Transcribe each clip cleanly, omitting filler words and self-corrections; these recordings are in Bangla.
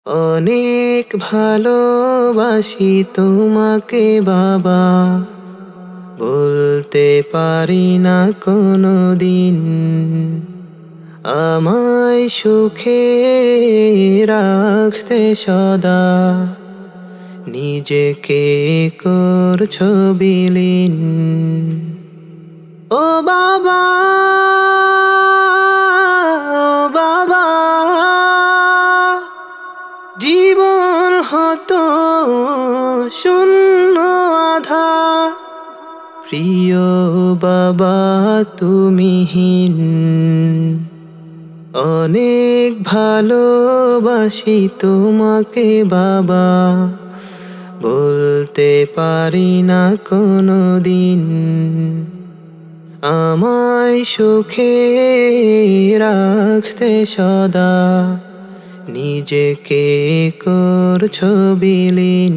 অনেক ভালোবাসি তোমাকে বাবা, বলতে পারি না কোনো দিন। আমায় সুখে রাখতে সদা নিজেকে করছো বিলীন। ও বাবা, ও বাবা, জীবন হতো শূন্য আধা, প্রিয় বাবা তুমিহীন। অনেক ভালোবাসি তোমাকে বাবা, বলতে পারি না কোনো দিন। আমায় সুখে রাখতে সদা নিজেকে করছো বিলীন।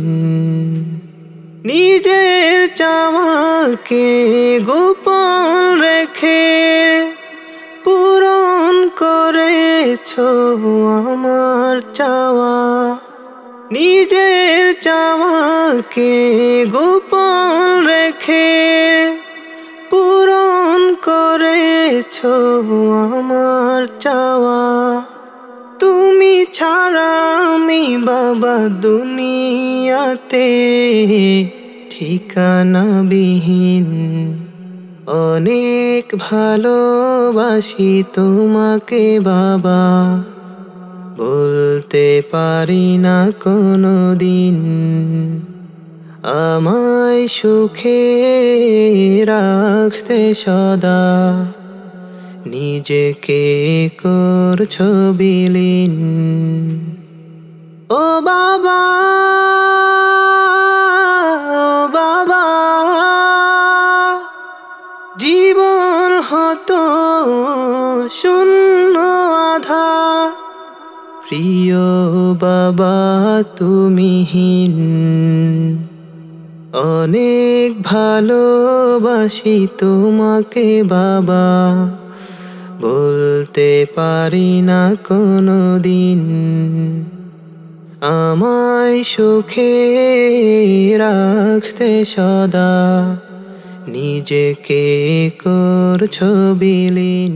নিজের চাওয়াকে গোপন রেখে পূরণ করেছো আমার চাওয়া। নিজের চাওয়াকে গোপন রেখে পূরণ করেছো আমার চাওয়া। তুমি ছাড়া আমি বাবা দুনিয়াতে ঠিকানাবিহীন। অনেক ভালোবাসি তোমাকে বাবা, বলতে পারি না কোনো দিন। আমায় সুখে রাখতে সদা নিজেকে করছো বিলীন। ও বাবা, ও বাবা, জীবন হতো শূন্য আধা, প্রিয় বাবা তুমিহীন। অনেক ভালোবাসি তোমাকে বাবা, বলতে পারি না কোনো দিন। আমায় সুখে রাখতে সদা নিজেকে করছো বিলীন।